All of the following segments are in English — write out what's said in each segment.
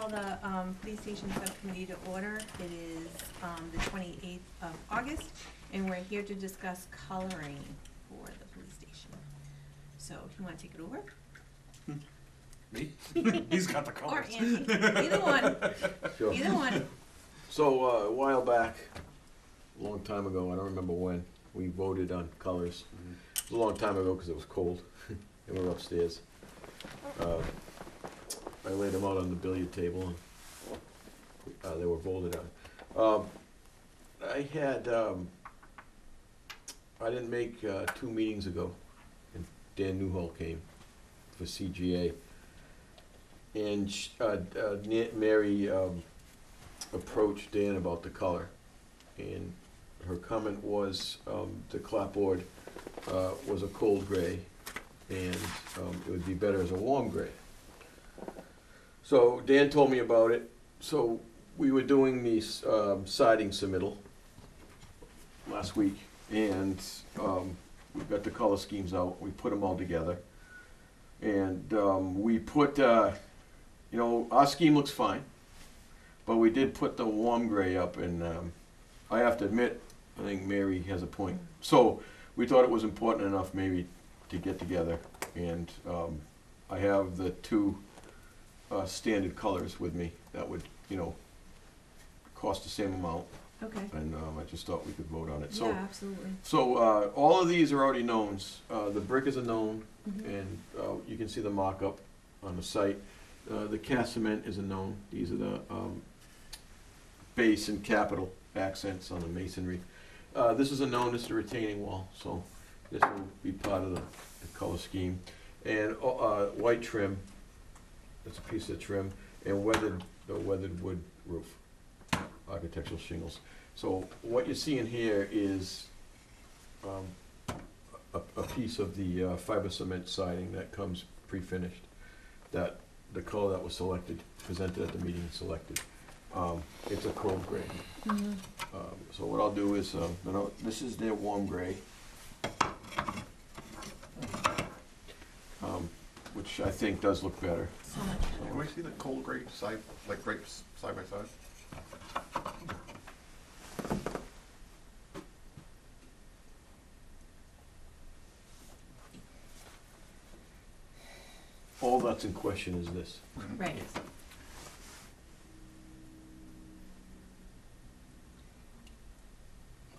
call the police station subcommittee to order. It is the 28th of August, and we're here to discuss coloring for the police station. So if you want to take it over. Me? He's got the colors. Or Andy. Either one. Sure. Either one. So a while back, a long time ago, I don't remember when, we voted on colors. It was a long time ago because it was cold, and we were upstairs. I laid them out on the billiard table, and they were voted on. I didn't make 2 meetings ago, and Dan Newhall came for CGA. And Mary approached Dan about the color, and her comment was the clapboard was a cold gray, and it would be better as a warm gray. So Dan told me about it. So we were doing the siding submittal last week, and we got the color schemes out. We put them all together, and we put, our scheme looks fine, but we did put the warm gray up, and I have to admit, I think Mary has a point. So we thought it was important enough maybe to get together, and I have the 2 standard colors with me that would, cost the same amount. Okay. And I just thought we could vote on it. So, Yeah, absolutely. So all of these are already knowns. The brick is a known, Mm-hmm. and you can see the mock-up on the site. The cast cement is a known. These are the base and capital accents on the masonry. This is a known, this is the retaining wall, so this will be part of the color scheme. And white trim, that's a piece of trim, and the weathered wood roof, architectural shingles. So what you're seeing here is a piece of the fiber cement siding that comes pre-finished, that the color that was selected, presented at the meeting, selected. It's a cold gray. Mm-hmm. So what I'll do is, this is their warm gray, which I think does look better. So much better. Can we see the cold gray side, like grapes side by side? All that's in question is this. Right.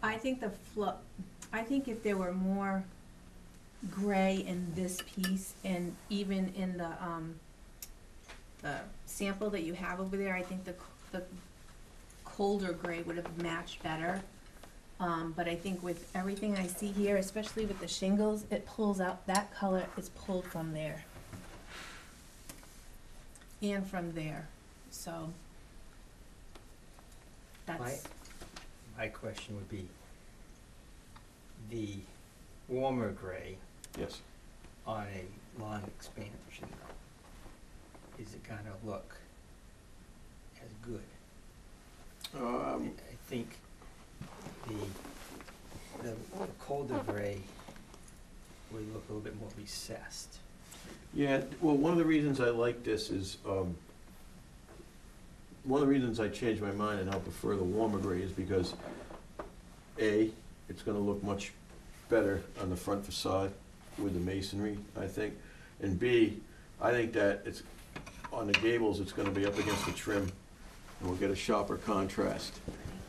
I think I think if there were more gray in this piece, and even in the sample that you have over there, I think the colder gray would have matched better. But I think with everything I see here, especially with the shingles, it pulls out, that color is pulled from there. And from there, so that's. My question would be, the warmer gray Yes. on a lawn expansion, is it gonna look as good? I think the colder gray would look a little bit more recessed. Yeah, well, one of the reasons I like this is, one of the reasons I changed my mind and I prefer the warmer gray is because, A, it's gonna look much better on the front facade with the masonry, I think. And B, I think that it's, on the gables, it's gonna be up against the trim, and we'll get a sharper contrast.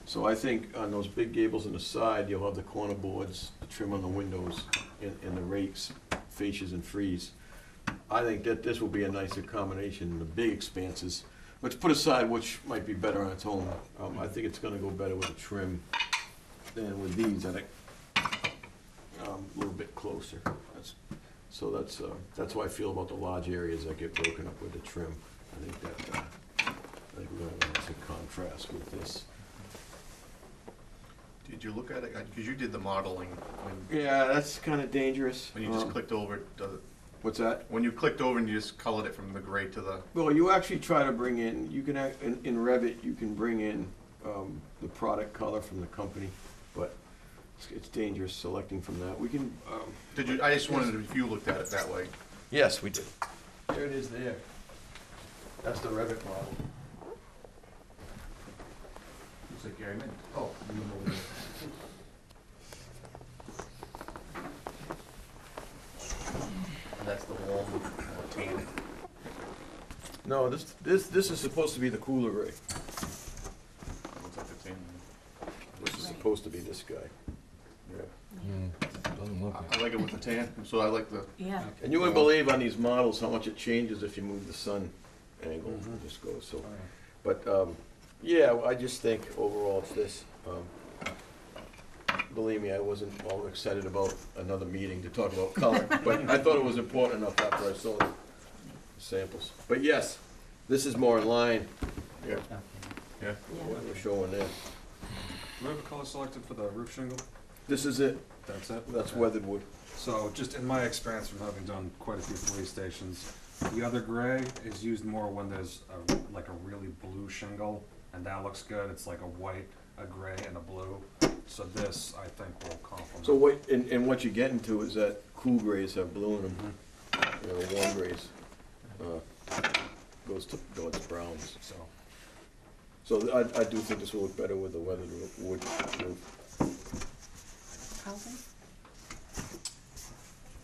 So I think on those big gables on the side, you'll have the corner boards, the trim on the windows, and the rakes, fascias and frieze. I think that this will be a nicer combination in the big expanses. Let's put aside which might be better on its own. I think it's gonna go better with the trim than with these. I think a little bit closer. That's how I feel about the large areas that get broken up with the trim. I think we're gonna have a nice contrast with this. Did you look at it? Because you did the modeling Yeah, that's kind of dangerous. when you just clicked over it. What's that? When you clicked over and you just colored it from the gray to the. Well, you actually try to bring in, you can, in Revit, you can bring in the product color from the company, but it's dangerous selecting from that. We can. Did you? I just wondered if you looked at it that way. Yes, we did. There it is there. That's the Revit model. Looks like Gary Mint. Oh, you know over there. And that's the warm tan. No, this is supposed to be the cooler gray. Looks like the tan. This is supposed to be this guy. Yeah. Doesn't look I like it with the tan, so I like the, Yeah. And you wouldn't believe on these models how much it changes if you move the sun angle. It just goes so. But, yeah, I just think overall it's this. Believe me, I wasn't all excited about another meeting to talk about color, but I thought it was important enough after I saw the samples. But yes, this is more in line, yeah, Okay. yeah. Yeah. what we're showing there. Do we have a color selected for the roof shingle? This is it, That's it? that's Okay. weathered wood. So just in my experience from having done quite a few police stations, the other gray is used more when there's like a really blue shingle, and that looks good. It's like a white, a gray, and a blue. So this, I think, will complement. So what, and what you're getting to is that cool grays have blue in them, you know, the warm grays, goes towards browns. So I do think this will look better with the weathered wood roof. Alvin?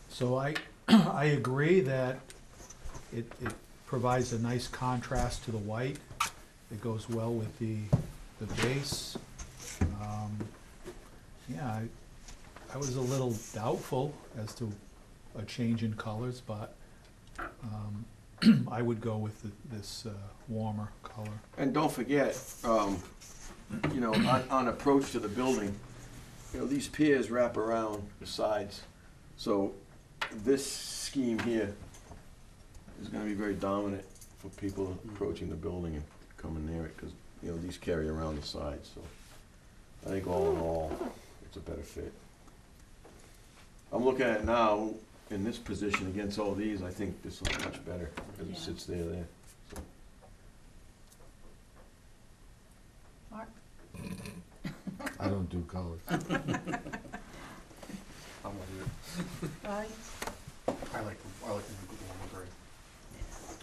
So I agree that it provides a nice contrast to the white. It goes well with the base. Yeah, I was a little doubtful as to a change in colors, but I would go with this warmer color. And don't forget, you know, on approach to the building, you know, these piers wrap around the sides. So this scheme here is gonna be very dominant for people approaching the building and coming near it, because, you know, these carry around the sides, so I think all in all, it's a better fit. I'm looking at it now, in this position against all these, I think this looks much better, because it Yeah. sits there. So. Mark? I don't do colors. I'm with you. Aye. I like the warm gray.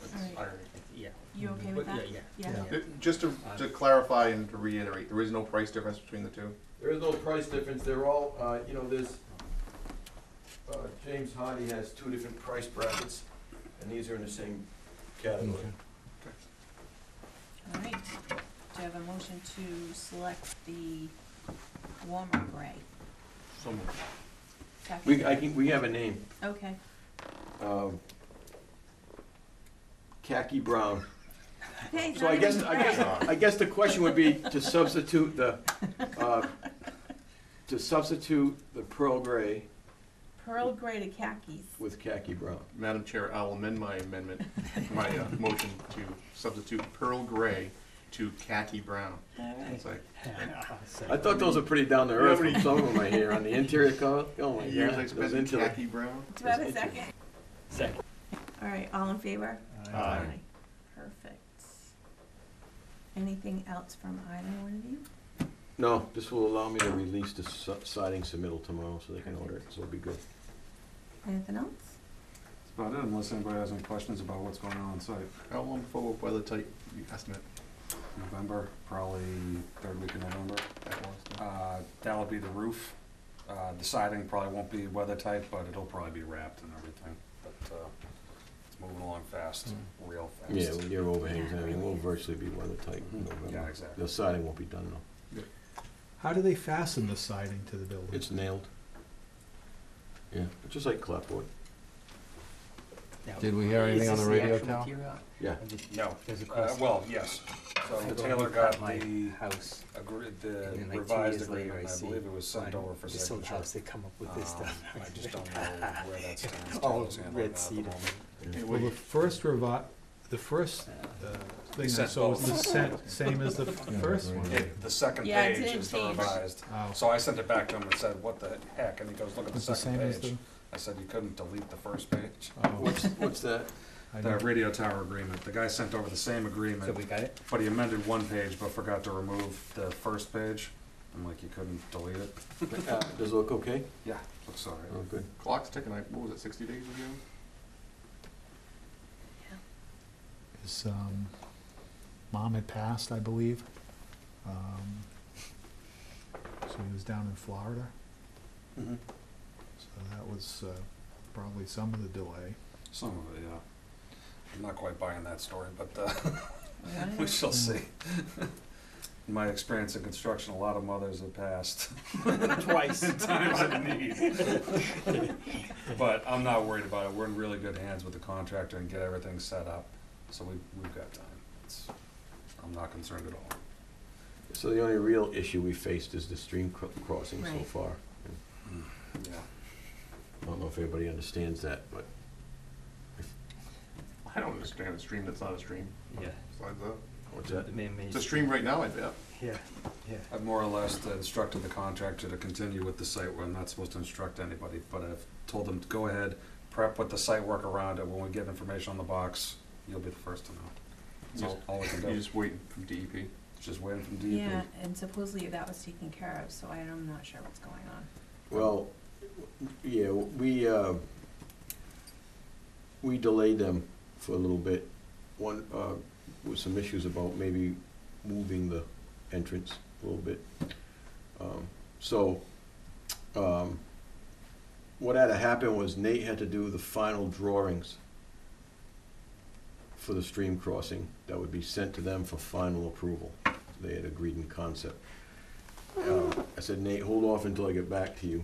It's Alright. iron. Yeah. You okay with that? Yeah. Yeah. Just to clarify and to reiterate, there is no price difference between the two? There is no price difference, they're all, you know, there's, James Hardy has two different price brackets, and these are in the same category. All right. Do you have a motion to select the warmer gray? So moved. Second? We have a name, Okay. khaki brown. Okay, it's So not I guess, even I gray. guess, I guess the question would be to substitute the pearl gray Pearl gray to khakis. with khaki brown. Madam Chair, I'll amend my amendment, my motion to substitute pearl gray to khaki brown. All right. It's like, I thought those were pretty down to earth from some of them I hear on the interior color. Oh my years I God, spent those in interior. khaki brown. Do I have a second? Second. All right, all in favor? Aye. Perfect. Anything else from either one of you? No, this will allow me to release the siding submittal tomorrow, so they can order it, so it'll be good. Anything else? That's about it, unless anybody has any questions about what's going on site. How long before weather tight you estimate? November, probably third week of November. That was? That'll be the roof. The siding probably won't be weather tight, but it'll probably be wrapped and everything. But it's moving along fast, real fast. Yeah, with your overhangs, I mean, we'll virtually be weather tight in Mhm. November. Yeah, exactly. The siding won't be done though. How do they fasten the siding to the building? It's nailed. Yeah, just like clapboard. Now, Did we hear is anything on this the radio actual tower? material? Yeah. Or did- No, Does it cost? well, yes. So I Taylor cut got my the house, the and then like 2 revised years later, agreement, I I see believe it was sent on over for this old signature. house, they come up with this stuff. I just don't know where that stands. All Taylor's handling red that at the cedar. moment. Well, the first thing I Sent saw was both. the same as the first one. The second Yeah, it page didn't is the change. revised. Oh. So I sent it back to him and said, what the heck? And he goes, look at the It's the second same as page. the, I said, you couldn't delete the first page. oh, What's that? I The don't- radio tower agreement, the guy sent over the same So agreement, we got it? but he amended one page but forgot to remove the first page. I'm like, you couldn't delete it? Does it look okay? Yeah, looks all Oh, right. good. Clock's ticking, what was it, 60 days ago? His mom had passed, I believe. So he was down in Florida, Mhm. so that was probably some of the delay. Some of it, yeah. I'm not quite buying that story, but Really? we shall see. In my experience in construction, a lot of mothers have passed Twice. in times of need. But I'm not worried about it. We're in really good hands with the contractor and get everything set up. So we've got time. I'm not concerned at all. So the only real issue we faced is the stream crossing so Right. far. Yeah. I don't know if everybody understands that, but I don't understand a stream that's not a stream. Yeah. Besides that. what's that? It's a stream right now, I bet. Yeah, yeah. I've more or less instructed the contractor to continue with the site work. I'm not supposed to instruct anybody, but I've told them to go ahead, prep with the site work around it. When we get information on the box, you'll be the first to know. That's all we can You're do. just waiting from DEP. Just waiting from DEP. Yeah, and supposedly that was taken care of, so I'm not sure what's going on. Well, yeah, we delayed them for a little bit. One, with some issues about maybe moving the entrance a little bit. What had to happen was Nate had to do the final drawings for the stream crossing that would be sent to them for final approval. They had agreed in concept. I said, Nate, hold off until I get back to you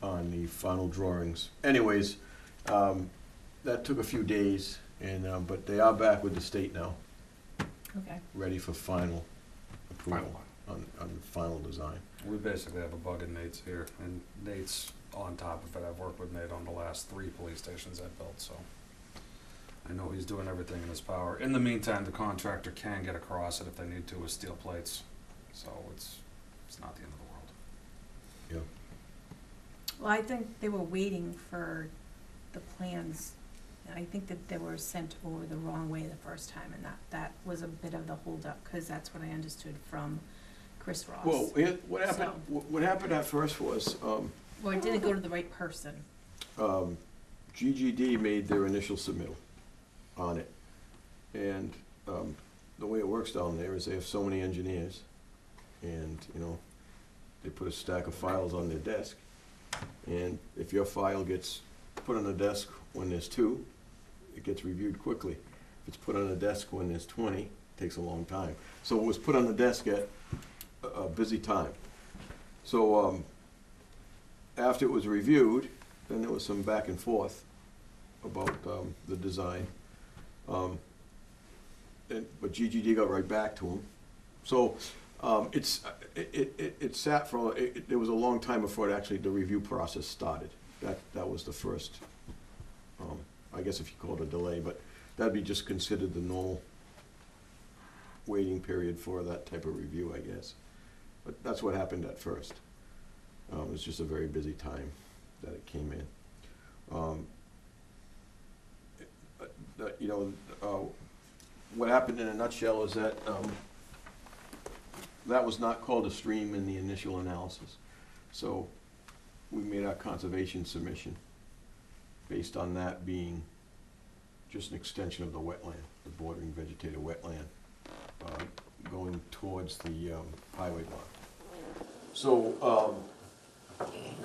on the final drawings. Anyways, that took a few days, and but they are back with the state now, Okay. ready for final approval Final. on the final design. We basically have a bug in Nate's here, and Nate's on top of it. I've worked with Nate on the last 3 police stations I've built, so I know he's doing everything in his power. In the meantime, the contractor can get across it if they need to with steel plates, so it's not the end of the world. Yeah. Well, I think they were waiting for the plans. I think that they were sent over the wrong way the first time, and that was a bit of the holdup, because that's what I understood from Chris Ross. Well, what happened at first was, Or it didn't go to the right person. GGD made their initial submittal on it. And the way it works down there is they have so many engineers, and, you know, they put a stack of files on their desk. And if your file gets put on the desk when there's 2, it gets reviewed quickly. If it's put on the desk when there's 20, it takes a long time. So it was put on the desk at a busy time. So after it was reviewed, then there was some back and forth about the design. But GGD got right back to him. So it sat for, there was a long time before actually the review process started. That was the first, I guess if you call it a delay, but that'd be just considered the normal waiting period for that type of review, I guess. But that's what happened at first. It was just a very busy time that it came in. You know, what happened in a nutshell is that that was not called a stream in the initial analysis. So we made our conservation submission based on that being just an extension of the wetland, the bordering vegetated wetland, going towards the highway block. So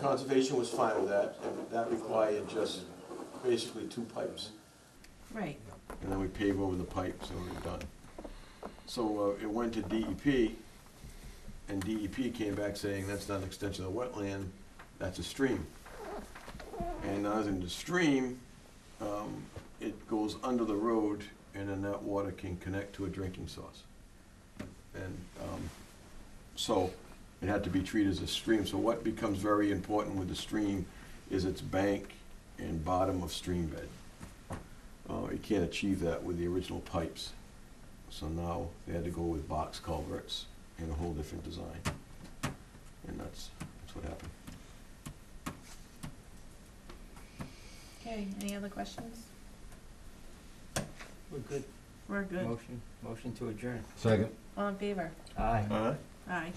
conservation was fine with that, and that required just basically 2 pipes. Right. And then we pave over the pipes and we're done. So it went to DEP, and DEP came back saying that's not an extension of the wetland, that's a stream. And as in the stream, it goes under the road, and then that water can connect to a drinking source. And so it had to be treated as a stream. So what becomes very important with the stream is its bank and bottom of stream bed. You can't achieve that with the original pipes. So now they had to go with box culverts and a whole different design. And that's what happened. Okay, any other questions? We're good. We're good. Motion to adjourn. Second. All in favor? Aye. Aye.